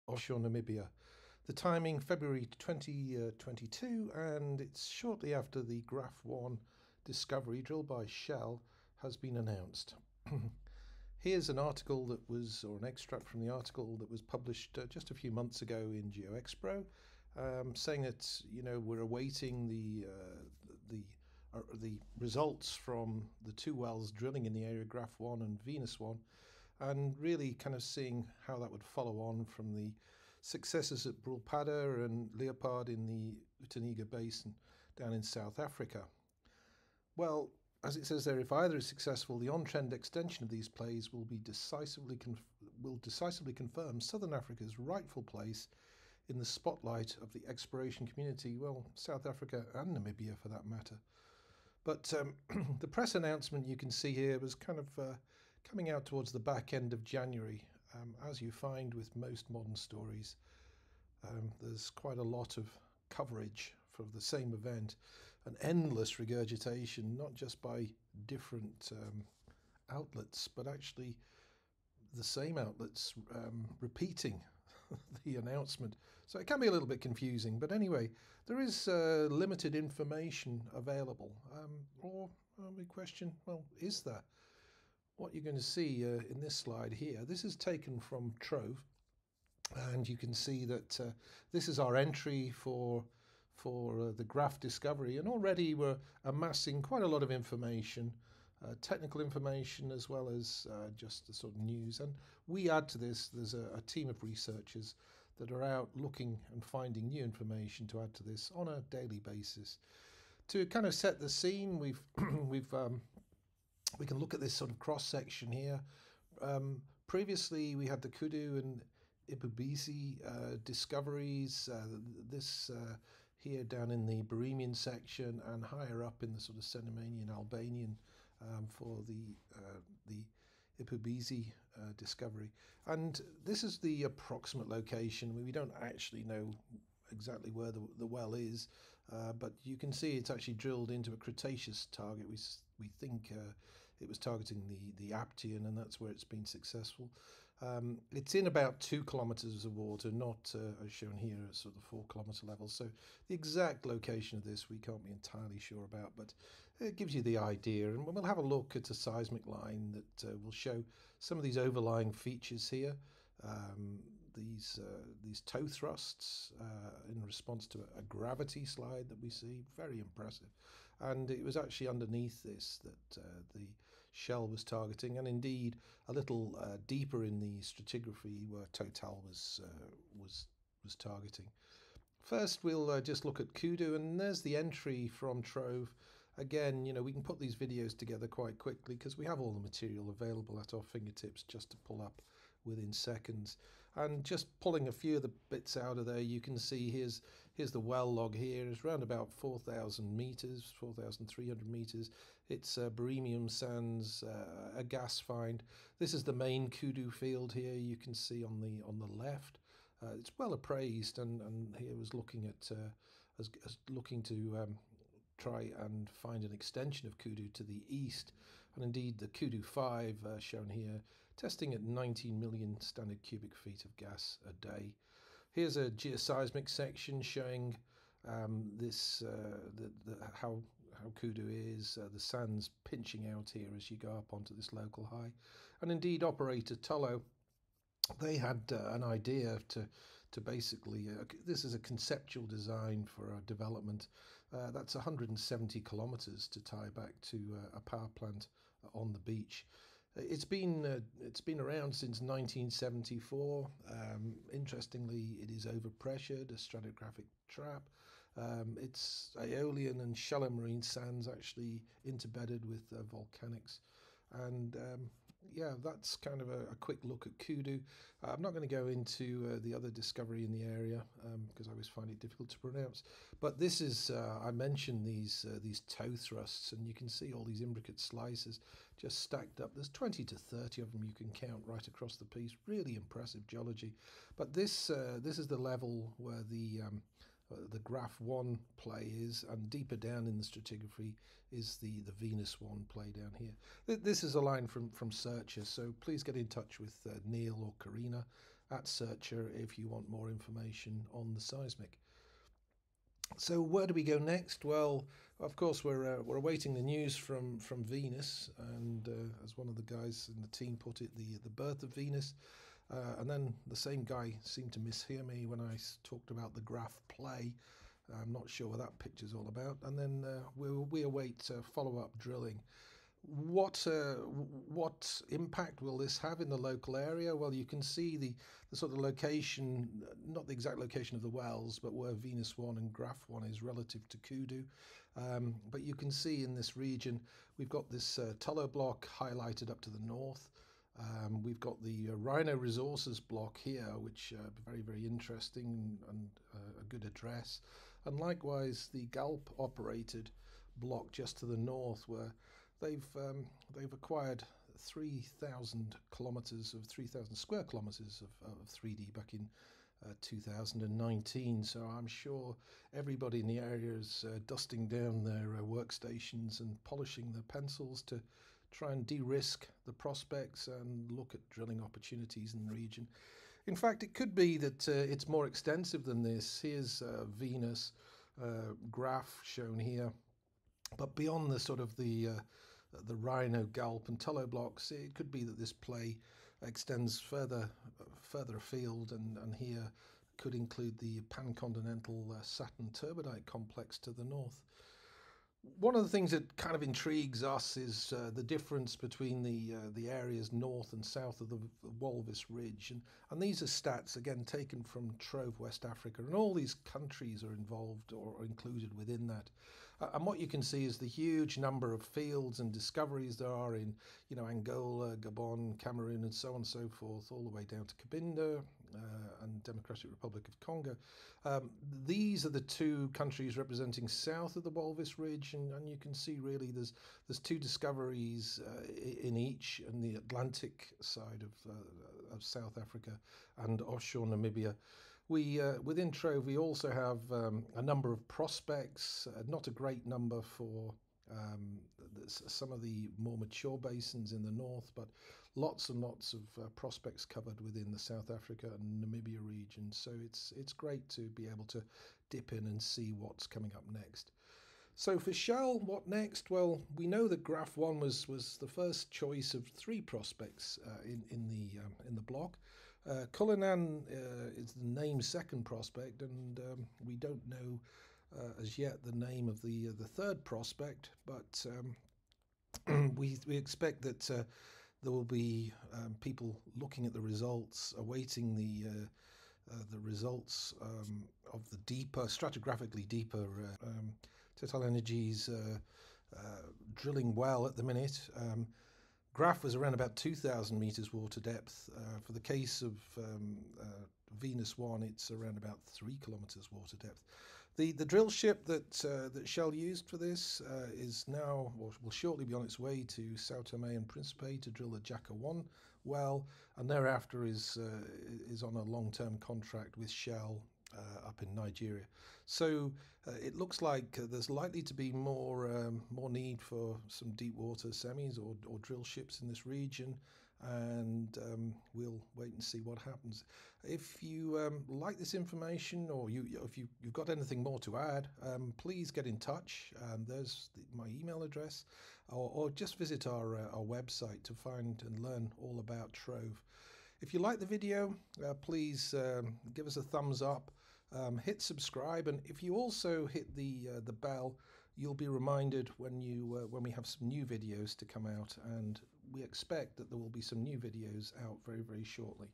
offshore Namibia. The timing, February 2022, and it's shortly after the Graff 1 discovery drilled by Shell has been announced. Here's an article that was, or an extract from the article that was published just a few months ago in GeoExpro, saying that we're awaiting the results from the two wells drilling in the area, Graff 1 and Venus 1, and really kind of seeing how that would follow on from the successes at Brulpadda and Leopard in the Utinga Basin down in South Africa. Well, as it says there, if either is successful, the on-trend extension of these plays will decisively confirm Southern Africa's rightful place in the spotlight of the exploration community, well, South Africa and Namibia for that matter. But the press announcement you can see here was kind of coming out towards the back end of January. As you find with most modern stories, there's quite a lot of coverage for the same event, an endless regurgitation, not just by different outlets, but actually the same outlets repeating the announcement. So it can be a little bit confusing, but anyway, there is limited information available. Or we question, well, is there? What you're going to see in this slide here, this is taken from TROVE, and you can see that this is our entry for the Graff discovery, and already we're amassing quite a lot of information, technical information as well as just the sort of news. And we add to this, there's a team of researchers that are out looking and finding new information to add to this on a daily basis. To kind of set the scene, we can look at this sort of cross section here. Previously, we had the Kudu and Ipubisi discoveries. This here down in the Bohemian section, and higher up in the sort of Cenomanian Albanian for the Ipubisi discovery. And this is the approximate location. We don't actually know exactly where the well is, but you can see it's actually drilled into a Cretaceous target. We think it was targeting the Aptian, and that's where it's been successful. It's in about 2 kilometers of water, not as shown here at sort of 4 kilometer level. So the exact location of this we can't be entirely sure about, but it gives you the idea. And we'll have a look at a seismic line that will show some of these overlying features here. These toe thrusts in response to a gravity slide that we see, very impressive. And it was actually underneath this that the Shell was targeting, and indeed a little deeper in the stratigraphy where Total was targeting. First, we'll just look at Kudu, and there's the entry from TROVE. Again, we can put these videos together quite quickly because we have all the material available at our fingertips just to pull up within seconds. And just pulling a few of the bits out of there, you can see here's the well log here. It's around about 4,000 meters, 4,300 meters. It's Bohemian sands, a gas find. This is the main Kudu field here. You can see on the left. It's well appraised, and here was looking at looking to try and find an extension of Kudu to the east, and indeed the Kudu 5 shown here, testing at 19 million standard cubic feet of gas a day. Here's a geoseismic section showing this how Kudu is, the sands pinching out here as you go up onto this local high, and indeed operator Tullow, they had an idea to basically, this is a conceptual design for a development that's 170 kilometers to tie back to a power plant on the beach. It's been around since 1974. Interestingly, it is overpressured, a stratigraphic trap. It's Aeolian and shallow marine sands actually interbedded with volcanics. And yeah, that's kind of a quick look at Kudu. I'm not going to go into the other discovery in the area because I always find it difficult to pronounce. But this is, I mentioned these toe thrusts, and you can see all these imbricate slices just stacked up. There's 20 to 30 of them you can count right across the piece. Really impressive geology. But this is the level where the Graff 1 play is, and deeper down in the stratigraphy is the Venus 1 play down here. This is a line from Searcher, so please get in touch with Neil or Karina at Searcher if you want more information on the seismic. So where do we go next? Well, of course, we're awaiting the news from Venus, and as one of the guys in the team put it, the birth of Venus. And then the same guy seemed to mishear me when I talked about the Graff play. I'm not sure what that picture's all about. And then we await follow-up drilling. What impact will this have in the local area? Well, you can see the sort of location, not the exact location of the wells, but where Venus 1 and Graff 1 is relative to Kudu. But you can see in this region, we've got this Tullow block highlighted up to the north. We've got the Rhino Resources block here, which very, very interesting and a good address. And likewise, the Galp operated block just to the north, where they've acquired 3,000 square kilometers of 3D back in 2019. So I'm sure everybody in the area is dusting down their workstations and polishing their pencils to try and de-risk the prospects and look at drilling opportunities in the region. In fact, it could be that it's more extensive than this. Here's Venus, Graff shown here, but beyond the sort of the Rhino, Galp and Tullow blocks, it could be that this play extends further afield, and here could include the pan-continental Saturn turbidite complex to the north. One of the things that kind of intrigues us is the difference between the areas north and south of the Walvis Ridge, and these are stats again taken from TROVE West Africa, and all these countries are involved or included within that. And what you can see is the huge number of fields and discoveries there are in, Angola, Gabon, Cameroon, and so on and so forth, all the way down to Cabinda and Democratic Republic of Congo. These are the two countries representing south of the Walvis Ridge, and you can see really there's two discoveries in each, in the Atlantic side of South Africa and offshore Namibia. We within TROVE we also have a number of prospects, not a great number for some of the more mature basins in the north, but lots and lots of prospects covered within the South Africa and Namibia region. So it's great to be able to dip in and see what's coming up next. So for Shell, what next? Well, we know that Graff 1 was the first choice of 3 prospects in the block. Cullinan is the named second prospect, and we don't know as yet the name of the third prospect, but we expect that there will be people looking at the results, awaiting the results of the stratigraphically deeper TotalEnergies drilling well at the minute. Graff was around about 2,000 meters water depth. For the case of Venus 1, it's around about 3 kilometers water depth. The drill ship that Shell used for this is now, or will shortly be on its way to Sao Tome and Principe to drill the Jaka 1 well, and thereafter is on a long-term contract with Shell up in Nigeria. So it looks like there's likely to be more need for some deep water semis or drill ships in this region, and we'll wait and see what happens. If you like this information, or if you've got anything more to add, please get in touch. There's my email address, or just visit our website to find and learn all about TROVE. If you like the video, please give us a thumbs up, hit subscribe, and if you also hit the bell, you'll be reminded when we have some new videos to come out, and we expect that there will be some new videos out very, very shortly.